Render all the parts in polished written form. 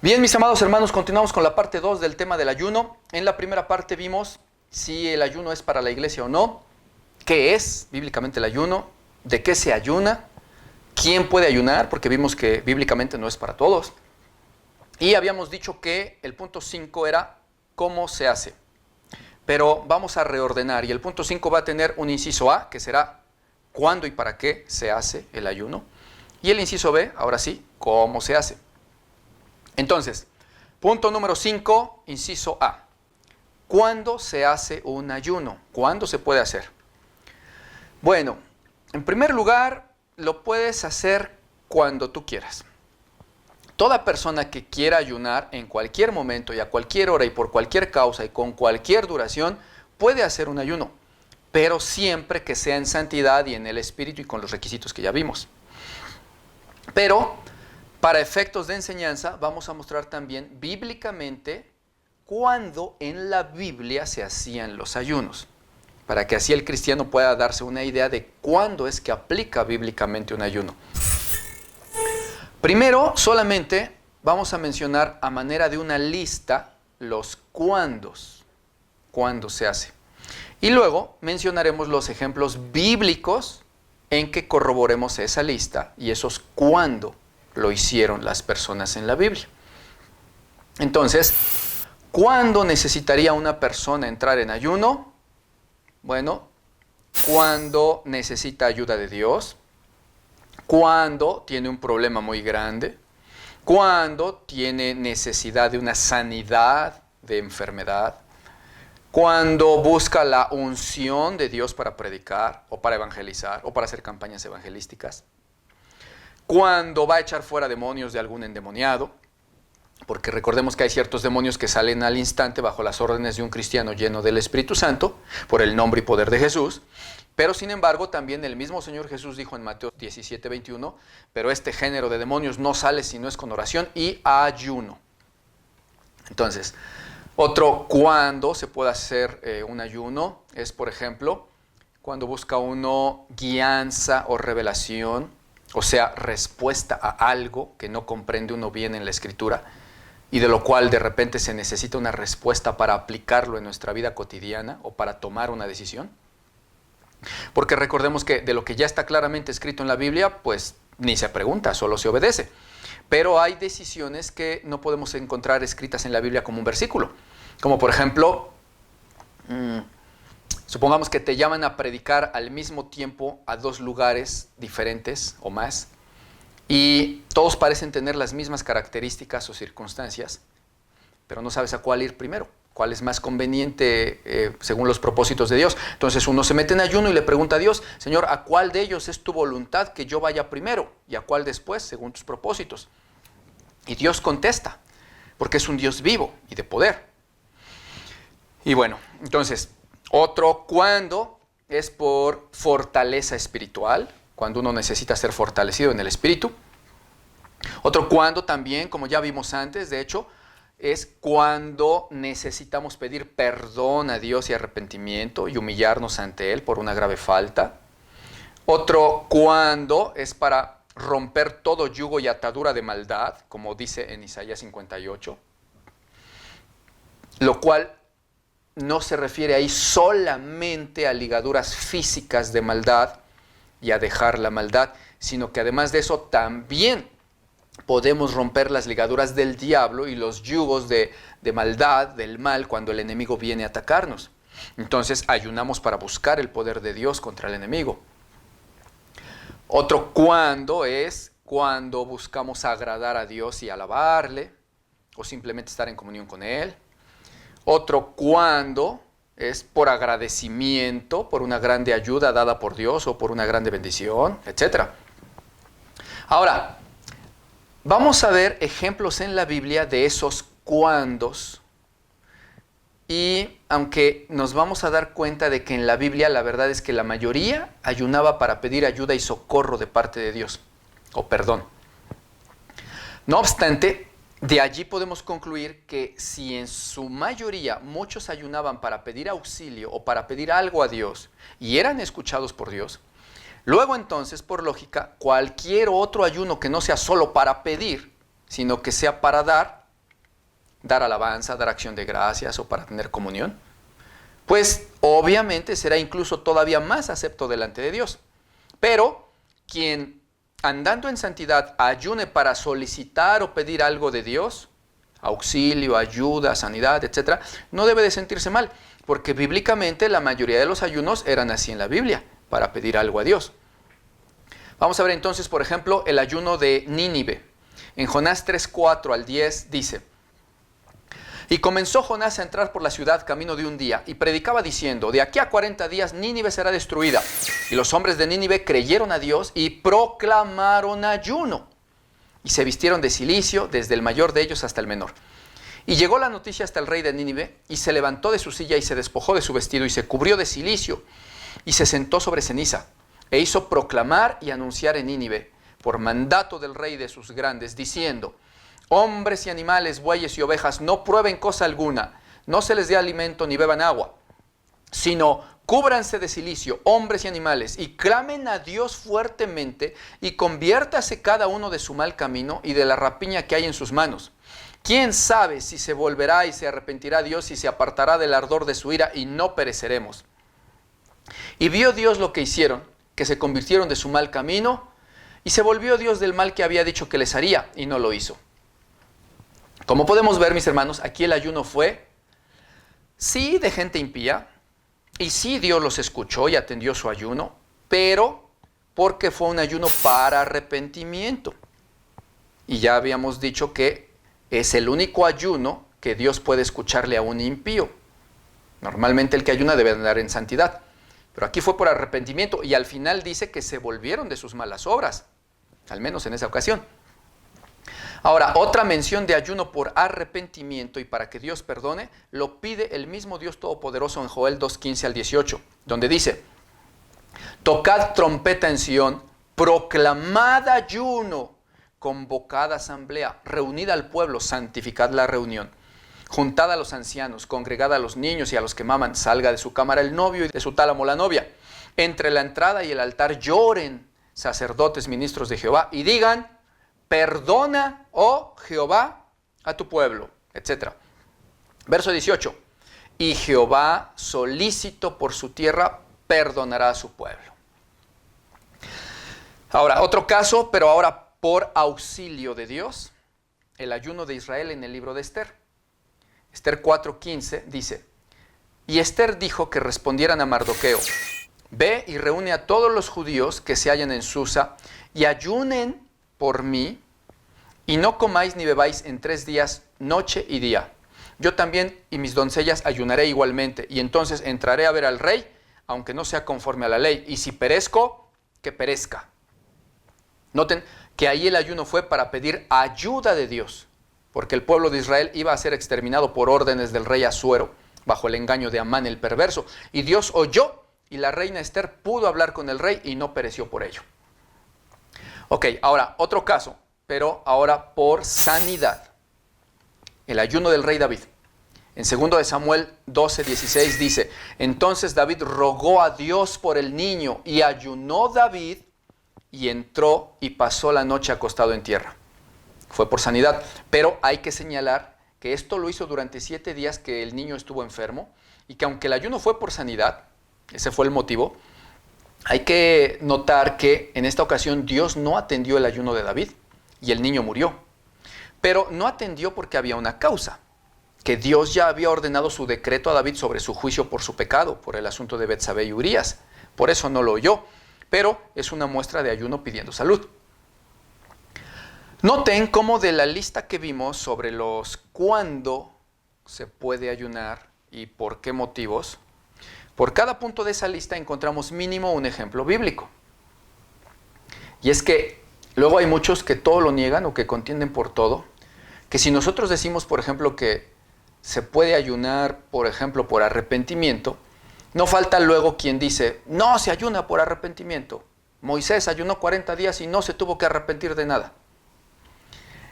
Bien, mis amados hermanos, continuamos con la parte 2 del tema del ayuno. En la primera parte vimos si el ayuno es para la iglesia o no, qué es bíblicamente el ayuno, de qué se ayuna, quién puede ayunar, porque vimos que bíblicamente no es para todos. Y habíamos dicho que el punto 5 era cómo se hace. Pero vamos a reordenar y el punto 5 va a tener un inciso A, que será cuándo y para qué se hace el ayuno. Y el inciso B, ahora sí, cómo se hace. Entonces, punto número 5, inciso A. ¿Cuándo se hace un ayuno? ¿Cuándo se puede hacer? Bueno, en primer lugar, lo puedes hacer cuando tú quieras. Toda persona que quiera ayunar en cualquier momento y a cualquier hora y por cualquier causa y con cualquier duración, puede hacer un ayuno, pero siempre que sea en santidad y en el espíritu y con los requisitos que ya vimos. Pero para efectos de enseñanza, vamos a mostrar también bíblicamente cuándo en la Biblia se hacían los ayunos, para que así el cristiano pueda darse una idea de cuándo es que aplica bíblicamente un ayuno. Primero, solamente vamos a mencionar a manera de una lista los cuándos, cuándo se hace. Y luego mencionaremos los ejemplos bíblicos en que corroboremos esa lista y esos cuándo lo hicieron las personas en la Biblia. Entonces, ¿cuándo necesitaría una persona entrar en ayuno? Bueno, cuando necesita ayuda de Dios, cuando tiene un problema muy grande, cuando tiene necesidad de una sanidad de enfermedad, cuando busca la unción de Dios para predicar o para evangelizar o para hacer campañas evangelísticas, cuando va a echar fuera demonios de algún endemoniado, porque recordemos que hay ciertos demonios que salen al instante bajo las órdenes de un cristiano lleno del Espíritu Santo, por el nombre y poder de Jesús, pero sin embargo también el mismo Señor Jesús dijo en Mateo 17:21, pero este género de demonios no sale si no es con oración y ayuno. Entonces, otro cuando se puede hacer un ayuno es, por ejemplo, cuando busca uno guianza o revelación, o sea, respuesta a algo que no comprende uno bien en la Escritura y de lo cual de repente se necesita una respuesta para aplicarlo en nuestra vida cotidiana o para tomar una decisión. Porque recordemos que de lo que ya está claramente escrito en la Biblia, pues ni se pregunta, solo se obedece. Pero hay decisiones que no podemos encontrar escritas en la Biblia como un versículo. Como por ejemplo, supongamos que te llaman a predicar al mismo tiempo a dos lugares diferentes o más, y todos parecen tener las mismas características o circunstancias, pero no sabes a cuál ir primero, cuál es más conveniente según los propósitos de Dios. Entonces uno se mete en ayuno y le pregunta a Dios: Señor, ¿a cuál de ellos es tu voluntad que yo vaya primero? ¿Y a cuál después, según tus propósitos? Y Dios contesta, porque es un Dios vivo y de poder. Y bueno, entonces, otro cuando es por fortaleza espiritual, cuando uno necesita ser fortalecido en el espíritu. Otro cuando también, como ya vimos antes, de hecho, es cuando necesitamos pedir perdón a Dios y arrepentimiento y humillarnos ante Él por una grave falta. Otro cuando es para romper todo yugo y atadura de maldad, como dice en Isaías 58, lo cual no se refiere ahí solamente a ligaduras físicas de maldad y a dejar la maldad, sino que además de eso también podemos romper las ligaduras del diablo y los yugos de maldad, del mal, cuando el enemigo viene a atacarnos. Entonces ayunamos para buscar el poder de Dios contra el enemigo. Otro cuando es cuando buscamos agradar a Dios y alabarle, o simplemente estar en comunión con Él. Otro cuando es por agradecimiento, por una grande ayuda dada por Dios o por una grande bendición, etc. Ahora, vamos a ver ejemplos en la Biblia de esos cuándos. Y aunque nos vamos a dar cuenta de que en la Biblia la verdad es que la mayoría ayunaba para pedir ayuda y socorro de parte de Dios, o perdón. No obstante, de allí podemos concluir que si en su mayoría muchos ayunaban para pedir auxilio o para pedir algo a Dios y eran escuchados por Dios, luego entonces, por lógica, cualquier otro ayuno que no sea solo para pedir, sino que sea para dar, dar alabanza, dar acción de gracias o para tener comunión, pues obviamente será incluso todavía más acepto delante de Dios. Pero quien andando en santidad ayune para solicitar o pedir algo de Dios, auxilio, ayuda, sanidad, etc., no debe de sentirse mal, porque bíblicamente la mayoría de los ayunos eran así en la Biblia, para pedir algo a Dios. Vamos a ver entonces, por ejemplo, el ayuno de Nínive. En Jonás 3:4 al 10 dice: y comenzó Jonás a entrar por la ciudad camino de un día, y predicaba diciendo: de aquí a 40 días Nínive será destruida. Y los hombres de Nínive creyeron a Dios y proclamaron ayuno. Y se vistieron de cilicio, desde el mayor de ellos hasta el menor. Y llegó la noticia hasta el rey de Nínive, y se levantó de su silla y se despojó de su vestido y se cubrió de cilicio, y se sentó sobre ceniza, e hizo proclamar y anunciar en Nínive, por mandato del rey de sus grandes, diciendo: hombres y animales, bueyes y ovejas, no prueben cosa alguna, no se les dé alimento ni beban agua, sino cúbranse de cilicio, hombres y animales, y clamen a Dios fuertemente, y conviértase cada uno de su mal camino y de la rapiña que hay en sus manos. ¿Quién sabe si se volverá y se arrepentirá Dios y se apartará del ardor de su ira y no pereceremos? Y vio Dios lo que hicieron, que se convirtieron de su mal camino, y se volvió Dios del mal que había dicho que les haría, y no lo hizo. Como podemos ver, mis hermanos, aquí el ayuno fue, sí, de gente impía, y sí, Dios los escuchó y atendió su ayuno, pero porque fue un ayuno para arrepentimiento. Y ya habíamos dicho que es el único ayuno que Dios puede escucharle a un impío. Normalmente el que ayuna debe andar en santidad, pero aquí fue por arrepentimiento, y al final dice que se volvieron de sus malas obras, al menos en esa ocasión. Ahora, otra mención de ayuno por arrepentimiento y para que Dios perdone, lo pide el mismo Dios Todopoderoso en Joel 2:15 al 18, donde dice: tocad trompeta en Sión, proclamad ayuno, convocad asamblea, reunid al pueblo, santificad la reunión. Juntad a los ancianos, congregad a los niños y a los que maman, salga de su cámara el novio y de su tálamo la novia. Entre la entrada y el altar lloren sacerdotes, ministros de Jehová, y digan: perdona, oh Jehová, a tu pueblo, etc. Verso 18. Y Jehová, solícito por su tierra, perdonará a su pueblo. Ahora, otro caso, pero ahora por auxilio de Dios, el ayuno de Israel en el libro de Esther. Esther 4:15 dice: y Esther dijo que respondieran a Mardoqueo: ve y reúne a todos los judíos que se hallan en Susa y ayunen por mí, y no comáis ni bebáis en 3 días, noche y día. Yo también y mis doncellas ayunaré igualmente, y entonces entraré a ver al rey, aunque no sea conforme a la ley, y si perezco, que perezca. Noten que ahí el ayuno fue para pedir ayuda de Dios, porque el pueblo de Israel iba a ser exterminado por órdenes del rey Asuero, bajo el engaño de Amán el perverso. Y Dios oyó, y la reina Esther pudo hablar con el rey y no pereció por ello. Ok, ahora otro caso, pero ahora por sanidad. El ayuno del rey David. En 2 de Samuel 12:16 dice: entonces David rogó a Dios por el niño, y ayunó David, y entró y pasó la noche acostado en tierra. Fue por sanidad, pero hay que señalar que esto lo hizo durante 7 días que el niño estuvo enfermo, y que aunque el ayuno fue por sanidad, ese fue el motivo, hay que notar que en esta ocasión Dios no atendió el ayuno de David, y el niño murió. Pero no atendió porque había una causa, que Dios ya había ordenado su decreto a David sobre su juicio por su pecado, por el asunto de Betsabé y Urías. Por eso no lo oyó, pero es una muestra de ayuno pidiendo salud. Noten cómo de la lista que vimos sobre los cuándo se puede ayunar y por qué motivos, por cada punto de esa lista encontramos mínimo un ejemplo bíblico. Y es que luego hay muchos que todo lo niegan o que contienden por todo, que si nosotros decimos, por ejemplo, que se puede ayunar, por ejemplo, por arrepentimiento, no falta luego quien dice: no se ayuna por arrepentimiento. Moisés ayunó 40 días y no se tuvo que arrepentir de nada.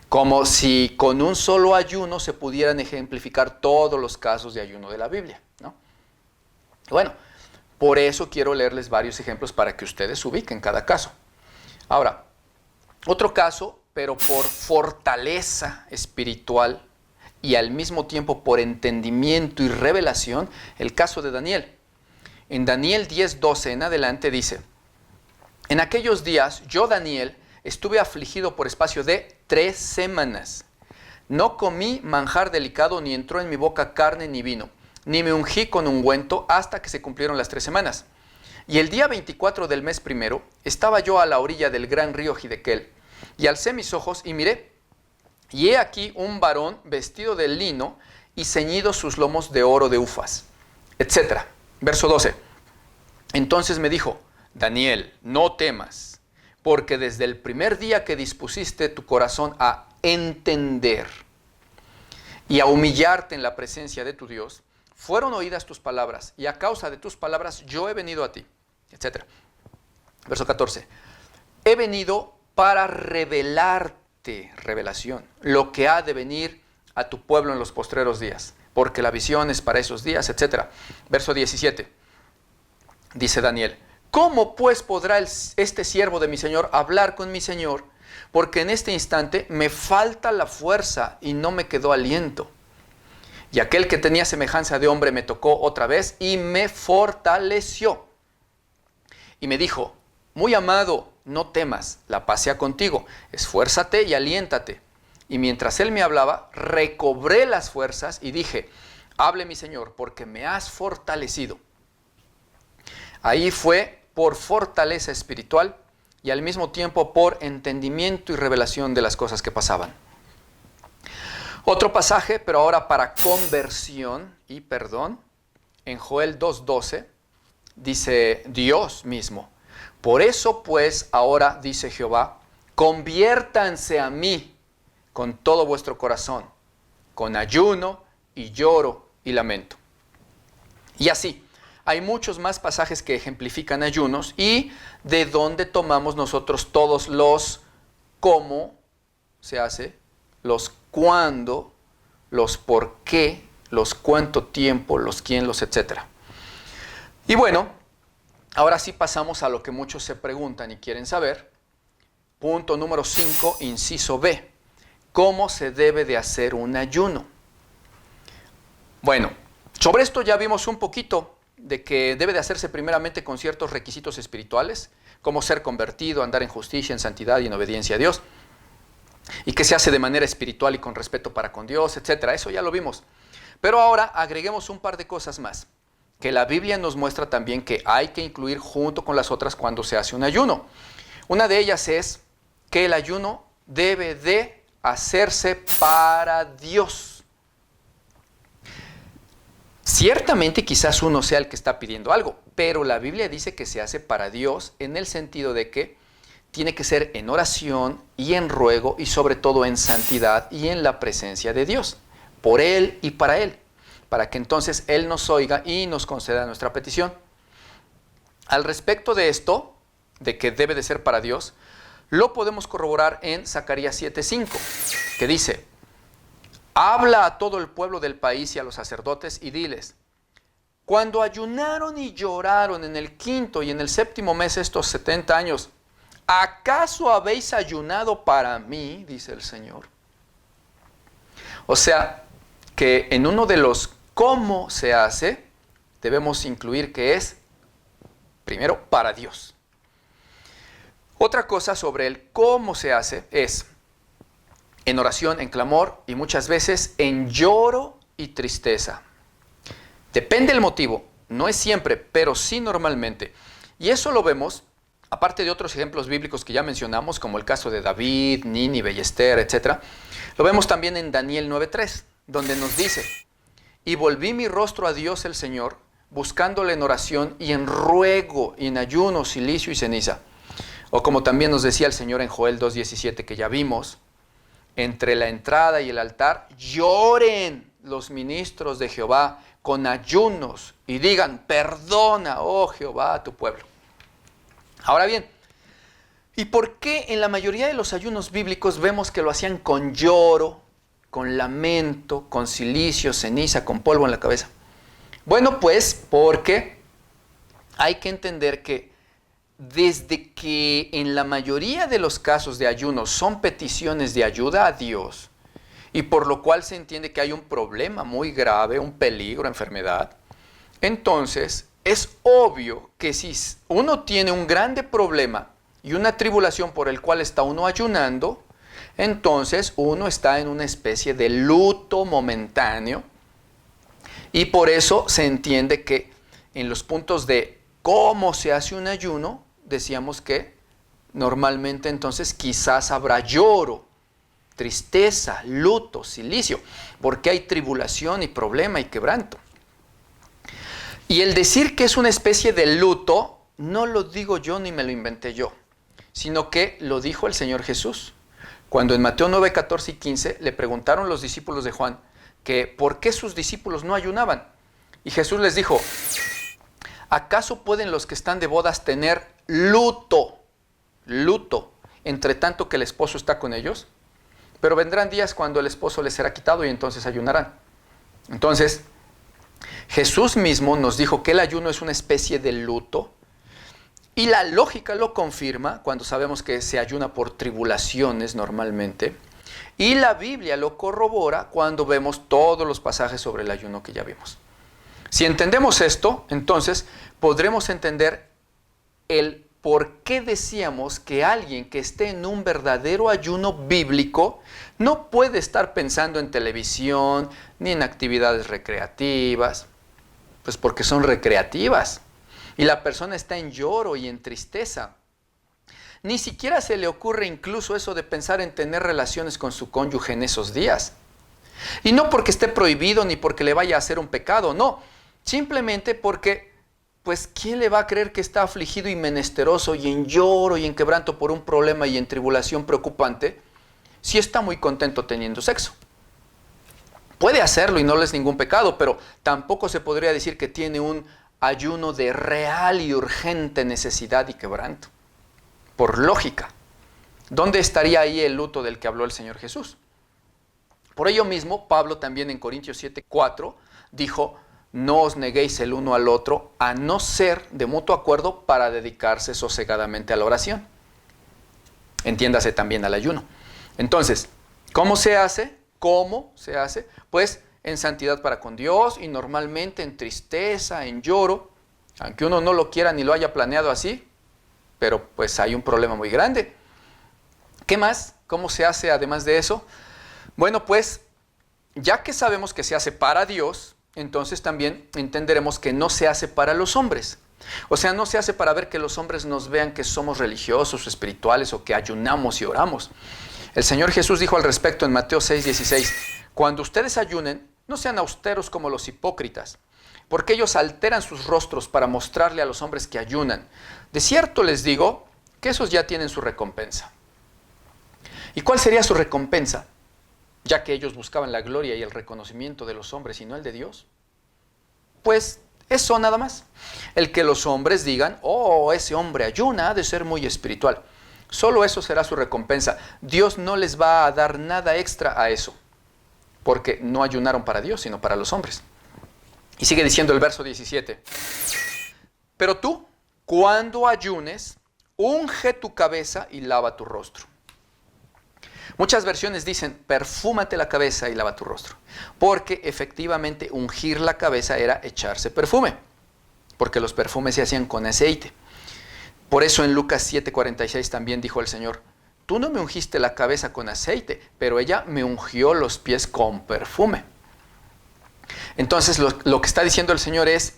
Como si con un solo ayuno se pudieran ejemplificar todos los casos de ayuno de la Biblia, ¿no? Bueno, por eso quiero leerles varios ejemplos para que ustedes ubiquen cada caso. Ahora, otro caso, pero por fortaleza espiritual y al mismo tiempo por entendimiento y revelación el caso de Daniel. En Daniel 10:12 en adelante dice: en aquellos días yo, Daniel, estuve afligido por espacio de 3 semanas. No comí manjar delicado, ni entró en mi boca carne ni vino, ni me ungí con ungüento hasta que se cumplieron las 3 semanas. Y el día 24 del mes primero estaba yo a la orilla del gran río Hidekel, y alcé mis ojos y miré, y he aquí un varón vestido de lino y ceñidos sus lomos de oro de Ufaz, etc. Verso 12. Entonces me dijo: Daniel, no temas, porque desde el primer día que dispusiste tu corazón a entender y a humillarte en la presencia de tu Dios, fueron oídas tus palabras, y a causa de tus palabras yo he venido a ti, etc. Verso 14. He venido para revelarte, revelación, lo que ha de venir a tu pueblo en los postreros días, porque la visión es para esos días, etc. Verso 17. Dice Daniel: ¿cómo pues podrá este siervo de mi Señor hablar con mi Señor? Porque en este instante me falta la fuerza y no me quedó aliento. Y aquel que tenía semejanza de hombre me tocó otra vez y me fortaleció. Y me dijo: muy amado, no temas, la paz sea contigo, esfuérzate y aliéntate. Y mientras él me hablaba, recobré las fuerzas y dije: hable mi Señor, porque me has fortalecido. Ahí fue por fortaleza espiritual y al mismo tiempo por entendimiento y revelación de las cosas que pasaban. Otro pasaje, pero ahora para conversión y perdón, en Joel 2:12, dice Dios mismo: por eso pues ahora, dice Jehová, conviértanse a mí con todo vuestro corazón, con ayuno y lloro y lamento. Y así, hay muchos más pasajes que ejemplifican ayunos y de dónde tomamos nosotros todos los cómo se hace, los cuándo, los por qué, los cuánto tiempo, los quién, los etcétera. Y bueno, ahora sí pasamos a lo que muchos se preguntan y quieren saber. Punto número 5, inciso B. ¿Cómo se debe de hacer un ayuno? Bueno, sobre esto ya vimos un poquito, de que debe de hacerse primeramente con ciertos requisitos espirituales, como ser convertido, andar en justicia, en santidad y en obediencia a Dios, y que se hace de manera espiritual y con respeto para con Dios, etc. Eso ya lo vimos. Pero ahora agreguemos un par de cosas más, que la Biblia nos muestra también que hay que incluir junto con las otras cuando se hace un ayuno. Una de ellas es que el ayuno debe de hacerse para Dios. Ciertamente quizás uno sea el que está pidiendo algo, pero la Biblia dice que se hace para Dios en el sentido de que tiene que ser en oración y en ruego y sobre todo en santidad y en la presencia de Dios, por Él y para que entonces Él nos oiga y nos conceda nuestra petición. Al respecto de esto, de que debe de ser para Dios, lo podemos corroborar en Zacarías 7:5, que dice: habla a todo el pueblo del país y a los sacerdotes y diles: cuando ayunaron y lloraron en el 5º y en el 7º mes estos 70 años, ¿acaso habéis ayunado para mí? Dice el Señor. O sea, que en uno de los cómo se hace, debemos incluir que es, primero, para Dios. Otra cosa sobre el cómo se hace es en oración, en clamor y muchas veces en lloro y tristeza. Depende del motivo, no es siempre, pero sí normalmente. Y eso lo vemos, aparte de otros ejemplos bíblicos que ya mencionamos, como el caso de David, Nínive y Esther, etc. Lo vemos también en Daniel 9:3, donde nos dice: y volví mi rostro a Dios el Señor, buscándole en oración y en ruego y en ayuno, cilicio y ceniza. O como también nos decía el Señor en Joel 2:17, que ya vimos: entre la entrada y el altar lloren los ministros de Jehová con ayunos y digan: perdona, oh Jehová, a tu pueblo. Ahora bien, ¿y por qué en la mayoría de los ayunos bíblicos vemos que lo hacían con lloro, con lamento, con cilicio, ceniza, con polvo en la cabeza? Bueno, pues porque hay que entender que desde que en la mayoría de los casos de ayuno son peticiones de ayuda a Dios y por lo cual se entiende que hay un problema muy grave, un peligro, enfermedad, entonces es obvio que si uno tiene un grande problema y una tribulación por el cual está uno ayunando, entonces uno está en una especie de luto momentáneo, y por eso se entiende que en los puntos de cómo se hace un ayuno, decíamos que normalmente entonces quizás habrá lloro, tristeza, luto, cilicio, porque hay tribulación y problema y quebranto. Y el decir que es una especie de luto, no lo digo yo ni me lo inventé yo, sino que lo dijo el Señor Jesús. Cuando en Mateo 9, 14 y 15 le preguntaron los discípulos de Juan que por qué sus discípulos no ayunaban. Y Jesús les dijo, ¿acaso pueden los que están de bodas tener luto, entre tanto que el esposo está con ellos? Pero vendrán días cuando el esposo les será quitado y entonces ayunarán. Entonces, Jesús mismo nos dijo que el ayuno es una especie de luto, y la lógica lo confirma cuando sabemos que se ayuna por tribulaciones normalmente, y la Biblia lo corrobora cuando vemos todos los pasajes sobre el ayuno que ya vimos. Si entendemos esto, entonces podremos entender el por qué decíamos que alguien que esté en un verdadero ayuno bíblico no puede estar pensando en televisión ni en actividades recreativas, pues porque son recreativas. Y la persona está en lloro y en tristeza. Ni siquiera se le ocurre incluso eso de pensar en tener relaciones con su cónyuge en esos días. Y no porque esté prohibido ni porque le vaya a hacer un pecado, no. Simplemente porque, pues, ¿quién le va a creer que está afligido y menesteroso y en lloro y en quebranto por un problema y en tribulación preocupante si está muy contento teniendo sexo? Puede hacerlo y no le es ningún pecado, pero tampoco se podría decir que tiene un ayuno de real y urgente necesidad y quebranto. Por lógica, ¿dónde estaría ahí el luto del que habló el Señor Jesús? Por ello mismo, Pablo también en Corintios 7:4 dijo, no os neguéis el uno al otro, a no ser de mutuo acuerdo para dedicarse sosegadamente a la oración. Entiéndase también al ayuno. Entonces, ¿cómo se hace? ¿Cómo se hace? Pues en santidad para con Dios y normalmente en tristeza, en lloro, aunque uno no lo quiera ni lo haya planeado así, pero pues hay un problema muy grande. ¿Qué más? ¿Cómo se hace además de eso? Bueno, pues ya que sabemos que se hace para Dios, entonces también entenderemos que no se hace para los hombres. O sea, no se hace para ver que los hombres nos vean que somos religiosos o espirituales o que ayunamos y oramos. El Señor Jesús dijo al respecto en Mateo 6:16, cuando ustedes ayunen, no sean austeros como los hipócritas, porque ellos alteran sus rostros para mostrarle a los hombres que ayunan. De cierto les digo que esos ya tienen su recompensa. ¿Y cuál sería su recompensa? Ya que ellos buscaban la gloria y el reconocimiento de los hombres y no el de Dios. Pues eso nada más. El que los hombres digan, oh, ese hombre ayuna, ha de ser muy espiritual. Solo eso será su recompensa. Dios no les va a dar nada extra a eso, porque no ayunaron para Dios, sino para los hombres. Y sigue diciendo el verso 17. Pero tú, cuando ayunes, unge tu cabeza y lava tu rostro. Muchas versiones dicen, perfúmate la cabeza y lava tu rostro. Porque efectivamente ungir la cabeza era echarse perfume. Porque los perfumes se hacían con aceite. Por eso en Lucas 7:46 también dijo el Señor, tú no me ungiste la cabeza con aceite, pero ella me ungió los pies con perfume. Entonces lo que está diciendo el Señor es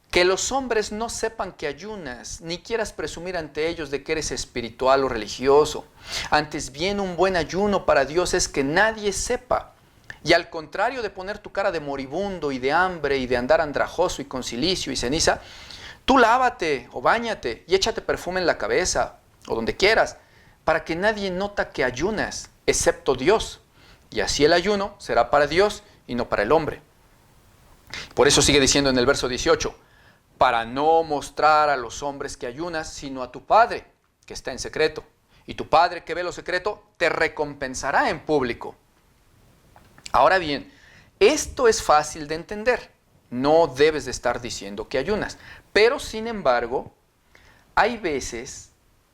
que los hombres no sepan que ayunas, ni quieras presumir ante ellos de que eres espiritual o religioso. Antes bien, un buen ayuno para Dios es que nadie sepa. Y al contrario de poner tu cara de moribundo y de hambre y de andar andrajoso y con cilicio y ceniza, tú lávate o báñate y échate perfume en la cabeza o donde quieras, para que nadie nota que ayunas, excepto Dios. Y así el ayuno será para Dios y no para el hombre. Por eso sigue diciendo en el verso 18, para no mostrar a los hombres que ayunas, sino a tu Padre, que está en secreto. Y tu Padre que ve lo secreto, te recompensará en público. Ahora bien, esto es fácil de entender. No debes de estar diciendo que ayunas. Pero, sin embargo, hay veces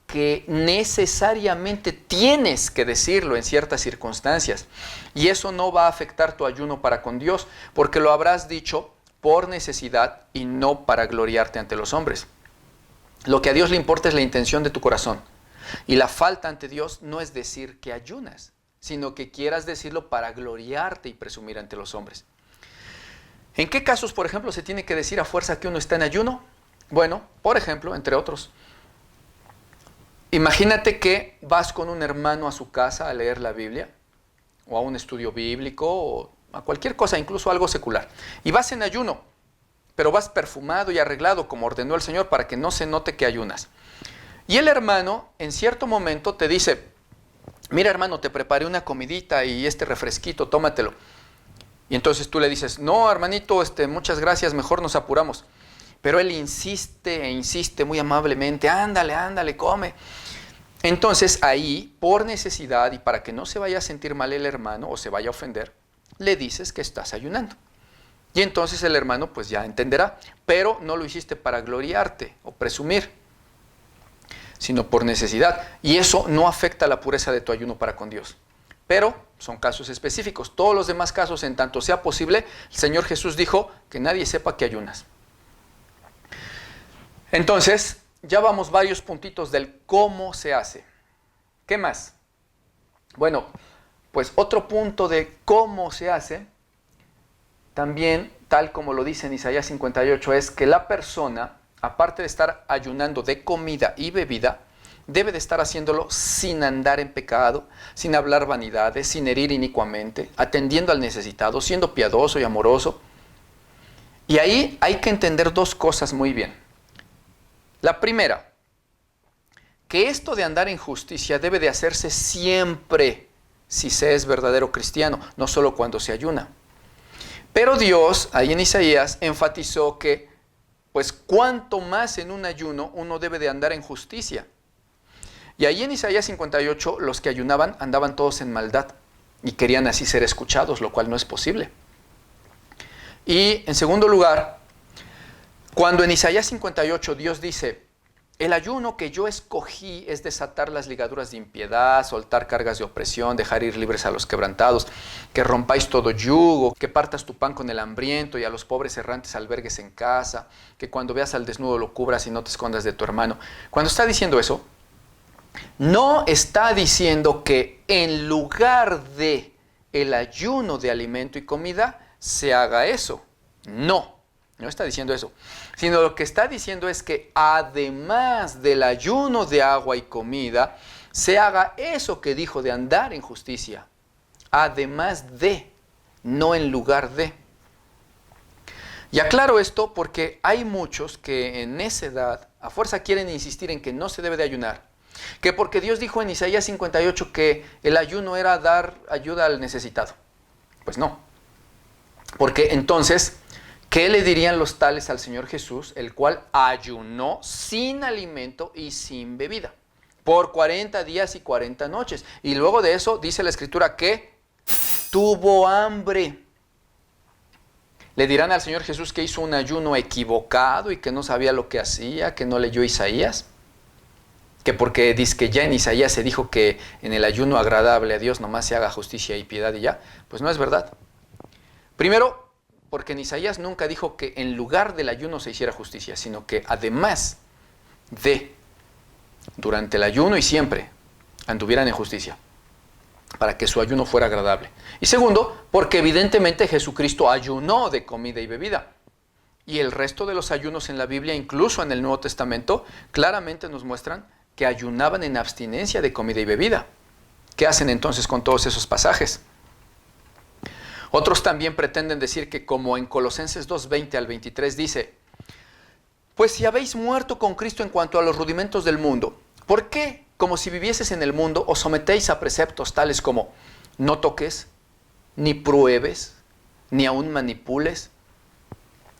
que necesariamente tienes que decirlo en ciertas circunstancias. Y eso no va a afectar tu ayuno para con Dios, porque lo habrás dicho por necesidad y no para gloriarte ante los hombres. Lo que a Dios le importa es la intención de tu corazón. Y la falta ante Dios no es decir que ayunas, sino que quieras decirlo para gloriarte y presumir ante los hombres. ¿En qué casos, por ejemplo, se tiene que decir a fuerza que uno está en ayuno? Bueno, por ejemplo, entre otros, imagínate que vas con un hermano a su casa a leer la Biblia, o a un estudio bíblico, o a cualquier cosa, incluso algo secular, y vas en ayuno, pero vas perfumado y arreglado como ordenó el Señor para que no se note que ayunas. Y el hermano en cierto momento te dice, mira hermano, te preparé una comidita y este refresquito, tómatelo. Y entonces tú le dices, no hermanito, muchas gracias, mejor nos apuramos. Pero él insiste e insiste muy amablemente, ándale, come. Entonces ahí, por necesidad y para que no se vaya a sentir mal el hermano o se vaya a ofender, le dices que estás ayunando. Y entonces el hermano pues ya entenderá, pero no lo hiciste para gloriarte o presumir, sino por necesidad. Y eso no afecta la pureza de tu ayuno para con Dios. Pero son casos específicos. Todos los demás casos, en tanto sea posible, el Señor Jesús dijo que nadie sepa que ayunas. Entonces, ya vamos varios puntitos del cómo se hace. ¿Qué más? Bueno, pues otro punto de cómo se hace, también, tal como lo dice en Isaías 58, es que la persona, aparte de estar ayunando de comida y bebida, debe de estar haciéndolo sin andar en pecado, sin hablar vanidades, sin herir inicuamente, atendiendo al necesitado, siendo piadoso y amoroso. Y ahí hay que entender dos cosas muy bien. La primera, que esto de andar en justicia debe de hacerse siempre si se es verdadero cristiano, no solo cuando se ayuna. Pero Dios, ahí en Isaías, enfatizó que, pues cuanto más en un ayuno uno debe de andar en justicia. Y ahí en Isaías 58, los que ayunaban andaban todos en maldad y querían así ser escuchados, lo cual no es posible. Y en segundo lugar, cuando en Isaías 58 Dios dice, el ayuno que yo escogí es desatar las ligaduras de impiedad, soltar cargas de opresión, dejar ir libres a los quebrantados, que rompáis todo yugo, que partas tu pan con el hambriento y a los pobres errantes albergues en casa, que cuando veas al desnudo lo cubras y no te escondas de tu hermano. Cuando está diciendo eso, no está diciendo que en lugar de el ayuno de alimento y comida se haga eso. No está diciendo eso. Sino lo que está diciendo es que además del ayuno de agua y comida, se haga eso que dijo de andar en justicia. Además de, no en lugar de. Y aclaro esto porque hay muchos que en esa edad a fuerza quieren insistir en que no se debe de ayunar. Que porque Dios dijo en Isaías 58 que el ayuno era dar ayuda al necesitado. Pues no. Porque entonces, ¿qué le dirían los tales al Señor Jesús, el cual ayunó sin alimento y sin bebida por 40 días y 40 noches? Y luego de eso dice la Escritura que tuvo hambre. Le dirán al Señor Jesús que hizo un ayuno equivocado y que no sabía lo que hacía, que no leyó Isaías. Que porque dice que ya en Isaías se dijo que en el ayuno agradable a Dios nomás se haga justicia y piedad y ya. Pues no es verdad. Primero, porque en Isaías nunca dijo que en lugar del ayuno se hiciera justicia, sino que además de, durante el ayuno y siempre, anduvieran en justicia, para que su ayuno fuera agradable. Y segundo, porque evidentemente Jesucristo ayunó de comida y bebida. Y el resto de los ayunos en la Biblia, incluso en el Nuevo Testamento, claramente nos muestran que ayunaban en abstinencia de comida y bebida. ¿Qué hacen entonces con todos esos pasajes? Otros también pretenden decir que como en Colosenses 2:20 al 23 dice, pues si habéis muerto con Cristo en cuanto a los rudimentos del mundo, ¿por qué, como si vivieses en el mundo, os sometéis a preceptos tales como no toques, ni pruebes, ni aun manipules,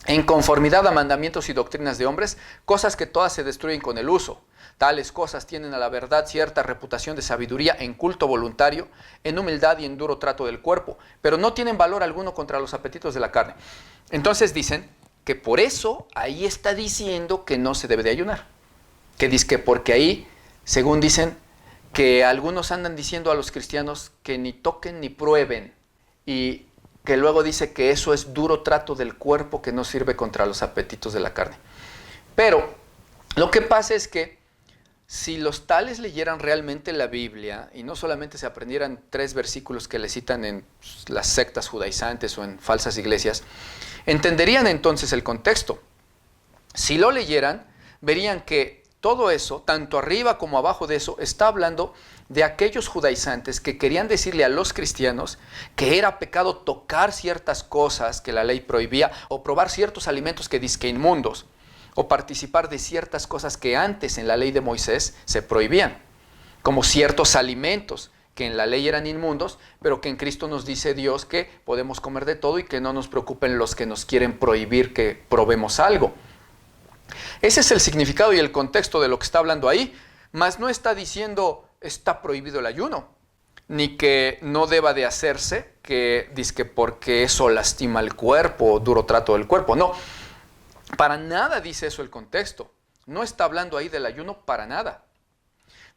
en conformidad a mandamientos y doctrinas de hombres, cosas que todas se destruyen con el uso? Tales cosas tienen a la verdad cierta reputación de sabiduría en culto voluntario, en humildad y en duro trato del cuerpo, pero no tienen valor alguno contra los apetitos de la carne. Entonces dicen que por eso ahí está diciendo que no se debe de ayunar. Que dice que porque ahí Según dicen, que algunos andan diciendo a los cristianos que ni toquen ni prueben, y que luego dice que eso es duro trato del cuerpo que no sirve contra los apetitos de la carne. Pero lo que pasa es que si los tales leyeran realmente la Biblia y no solamente se aprendieran 3 versículos que le citan en las sectas judaizantes o en falsas iglesias, entenderían entonces el contexto. Si lo leyeran, verían que todo eso, tanto arriba como abajo de eso, está hablando de aquellos judaizantes que querían decirle a los cristianos que era pecado tocar ciertas cosas que la ley prohibía, o probar ciertos alimentos que dizque inmundos, o participar de ciertas cosas que antes en la ley de Moisés se prohibían, como ciertos alimentos que en la ley eran inmundos, pero que en Cristo nos dice Dios que podemos comer de todo y que no nos preocupen los que nos quieren prohibir que probemos algo. Ese es el significado y el contexto de lo que está hablando ahí, mas no está diciendo está prohibido el ayuno, ni que no deba de hacerse, que dizque porque eso lastima el cuerpo o duro trato del cuerpo. No, para nada dice eso el contexto. No está hablando ahí del ayuno para nada.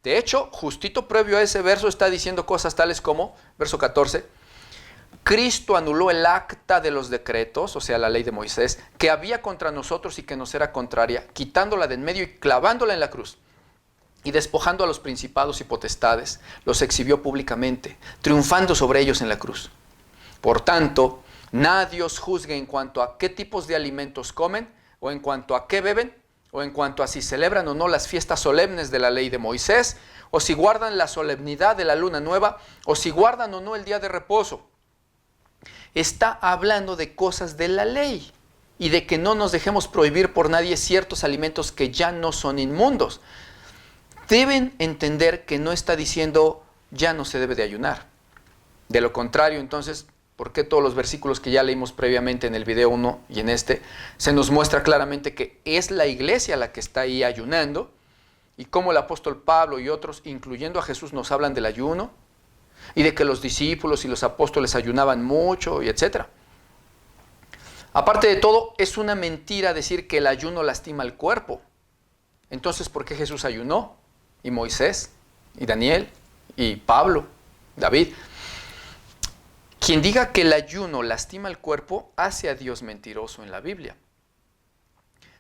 De hecho, justito previo a ese verso está diciendo cosas tales como, verso 14, Cristo anuló el acta de los decretos, o sea, la ley de Moisés, que había contra nosotros y que nos era contraria, quitándola de en medio y clavándola en la cruz. Y despojando a los principados y potestades, los exhibió públicamente, triunfando sobre ellos en la cruz. Por tanto, nadie os juzgue en cuanto a qué tipos de alimentos comen, o en cuanto a qué beben, o en cuanto a si celebran o no las fiestas solemnes de la ley de Moisés, o si guardan la solemnidad de la luna nueva, o si guardan o no el día de reposo. Está hablando de cosas de la ley y de que no nos dejemos prohibir por nadie ciertos alimentos que ya no son inmundos. Deben entender que no está diciendo ya no se debe de ayunar. De lo contrario, entonces, ¿por qué todos los versículos que ya leímos previamente en el video 1 y en este, se nos muestra claramente que es la iglesia la que está ahí ayunando? Y cómo el apóstol Pablo y otros, incluyendo a Jesús, nos hablan del ayuno, y de que los discípulos y los apóstoles ayunaban mucho, y etc. Aparte de todo, es una mentira decir que el ayuno lastima el cuerpo. Entonces, ¿por qué Jesús ayunó? Y Moisés, y Daniel, y Pablo, David. Quien diga que el ayuno lastima el cuerpo, hace a Dios mentiroso en la Biblia.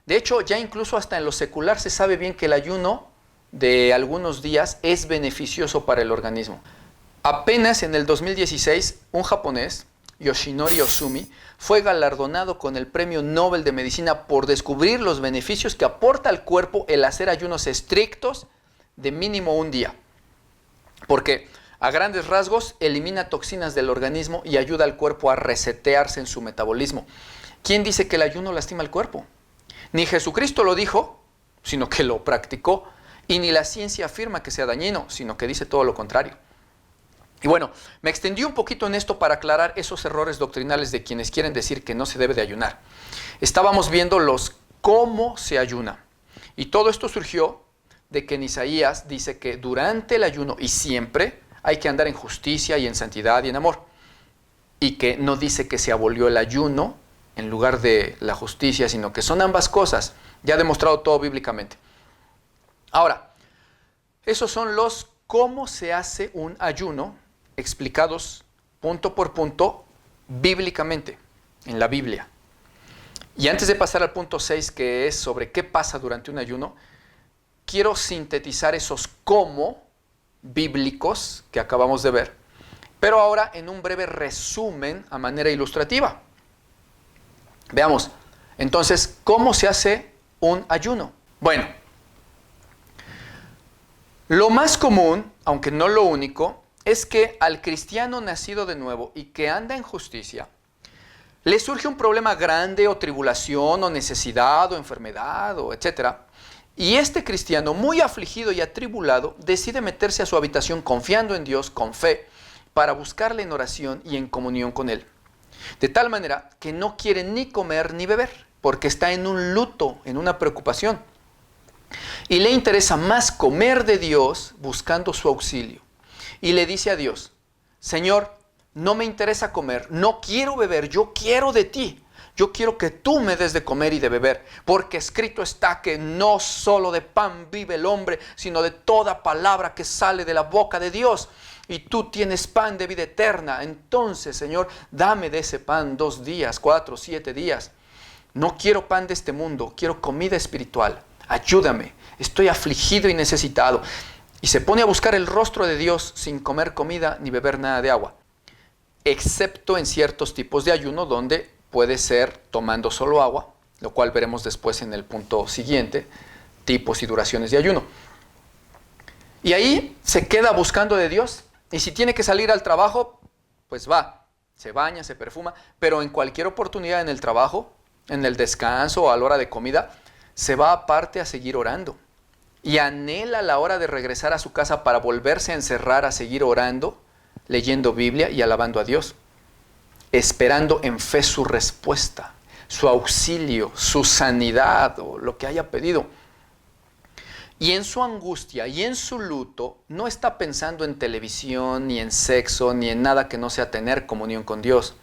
De hecho, ya incluso hasta en lo secular se sabe bien que el ayuno de algunos días es beneficioso para el organismo. Apenas en el 2016, un japonés, Yoshinori Ozumi, fue galardonado con el Premio Nobel de Medicina por descubrir los beneficios que aporta al cuerpo el hacer ayunos estrictos de mínimo un día. Porque a grandes rasgos elimina toxinas del organismo y ayuda al cuerpo a resetearse en su metabolismo. ¿Quién dice que el ayuno lastima el cuerpo? Ni Jesucristo lo dijo, sino que lo practicó, y ni la ciencia afirma que sea dañino, sino que dice todo lo contrario. Y bueno, me extendí un poquito en esto para aclarar esos errores doctrinales de quienes quieren decir que no se debe de ayunar. Estábamos viendo los cómo se ayuna. Y todo esto surgió de que en Isaías dice que durante el ayuno y siempre hay que andar en justicia y en santidad y en amor. Y que no dice que se abolió el ayuno en lugar de la justicia, sino que son ambas cosas. Ya demostrado todo bíblicamente. Ahora, esos son los cómo se hace un ayuno, explicados punto por punto bíblicamente, en la Biblia. Y antes de pasar al punto 6, que es sobre qué pasa durante un ayuno, quiero sintetizar esos cómo bíblicos que acabamos de ver, pero ahora en un breve resumen a manera ilustrativa. Veamos, entonces, ¿cómo se hace un ayuno? Bueno, lo más común, aunque no lo único, es que al cristiano nacido de nuevo y que anda en justicia, le surge un problema grande o tribulación o necesidad o enfermedad o etcétera, y este cristiano muy afligido y atribulado decide meterse a su habitación confiando en Dios con fe para buscarle en oración y en comunión con Él. De tal manera que no quiere ni comer ni beber porque está en un luto, en una preocupación. Y le interesa más comer de Dios buscando su auxilio. Y le dice a Dios, Señor, no me interesa comer, no quiero beber, yo quiero de ti. yo quiero que tú me des de comer y de beber, porque escrito está que no solo de pan vive el hombre, sino de toda palabra que sale de la boca de Dios. Y tú tienes pan de vida eterna. Entonces, Señor, dame de ese pan 2 días, 4, 7 días. No quiero pan de este mundo, quiero comida espiritual. Ayúdame, estoy afligido y necesitado. Y se pone a buscar el rostro de Dios sin comer comida ni beber nada de agua, excepto en ciertos tipos de ayuno donde puede ser tomando solo agua, lo cual veremos después en el punto siguiente, tipos y duraciones de ayuno. Y ahí se queda buscando de Dios, y si tiene que salir al trabajo, pues va, se baña, se perfuma, pero en cualquier oportunidad en el trabajo, en el descanso o a la hora de comida, se va aparte a seguir orando. Y anhela la hora de regresar a su casa para volverse a encerrar a seguir orando, leyendo Biblia y alabando a Dios, esperando en fe su respuesta, su auxilio, su sanidad o lo que haya pedido. Y en su angustia y en su luto no está pensando en televisión, ni en sexo, ni en nada que no sea tener comunión con Dios.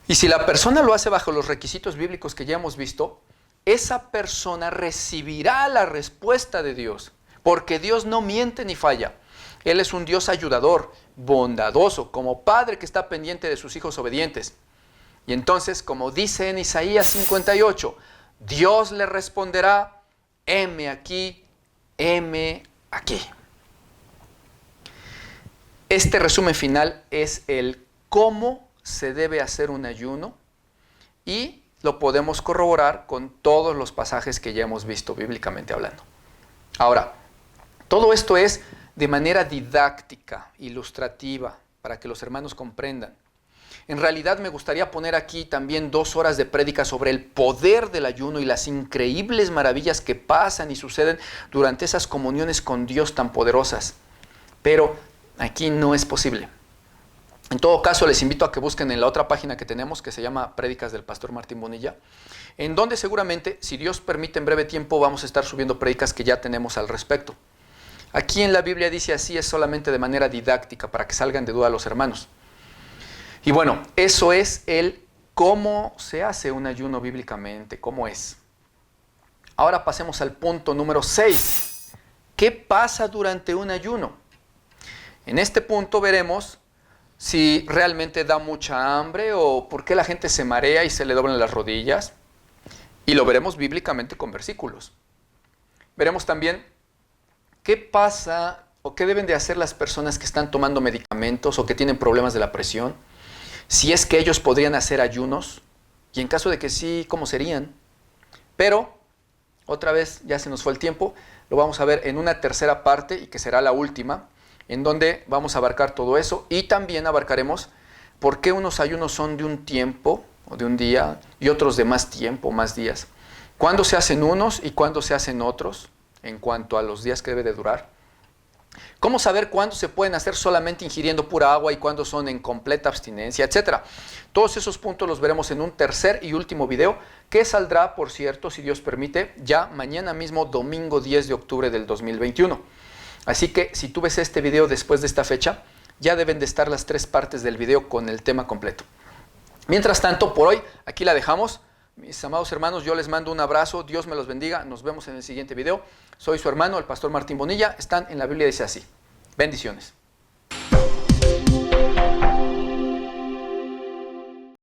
Y si la persona lo hace bajo los requisitos bíblicos que ya hemos visto, esa persona recibirá la respuesta de Dios, porque Dios no miente ni falla. Él es un Dios ayudador, bondadoso, como padre que está pendiente de sus hijos obedientes. Y entonces, como dice en Isaías 58, Dios le responderá, heme aquí, heme aquí. Este resumen final es el cómo se debe hacer un ayuno y lo podemos corroborar con todos los pasajes que ya hemos visto bíblicamente hablando. Ahora, todo esto es de manera didáctica, ilustrativa, para que los hermanos comprendan. En realidad me gustaría poner aquí también 2 horas de prédica sobre el poder del ayuno y las increíbles maravillas que pasan y suceden durante esas comuniones con Dios tan poderosas. Pero aquí no es posible. En todo caso, les invito a que busquen en la otra página que tenemos, que se llama Prédicas del Pastor Martín Bonilla, en donde seguramente, si Dios permite, en breve tiempo vamos a estar subiendo prédicas que ya tenemos al respecto. Aquí en la Biblia dice así, es solamente de manera didáctica, para que salgan de duda los hermanos. Y bueno, eso es el cómo se hace un ayuno bíblicamente, cómo es. Ahora pasemos al punto número 6. ¿Qué pasa durante un ayuno? En este punto veremos si realmente da mucha hambre o por qué la gente se marea y se le doblan las rodillas. Y lo veremos bíblicamente con versículos. Veremos también qué pasa o qué deben de hacer las personas que están tomando medicamentos o que tienen problemas de la presión. Si es que ellos podrían hacer ayunos y en caso de que sí, ¿cómo serían? Pero, otra vez, ya se nos fue el tiempo, lo vamos a ver en una tercera parte y que será la última, en donde vamos a abarcar todo eso y también abarcaremos por qué unos ayunos son de un tiempo o de un día y otros de más tiempo, más días. ¿Cuándo se hacen unos y cuándo se hacen otros en cuanto a los días que debe de durar? ¿Cómo saber cuándo se pueden hacer solamente ingiriendo pura agua y cuándo son en completa abstinencia, etcétera? Todos esos puntos los veremos en un tercer y último video que saldrá, por cierto, si Dios permite, ya mañana mismo, domingo 10 de octubre del 2021. Así que si tú ves este video después de esta fecha, ya deben de estar las 3 partes del video con el tema completo. Mientras tanto, por hoy, aquí la dejamos. Mis amados hermanos, yo les mando un abrazo, Dios me los bendiga, nos vemos en el siguiente video. Soy su hermano, el Pastor Martín Bonilla, están en la Biblia, dice así. Bendiciones.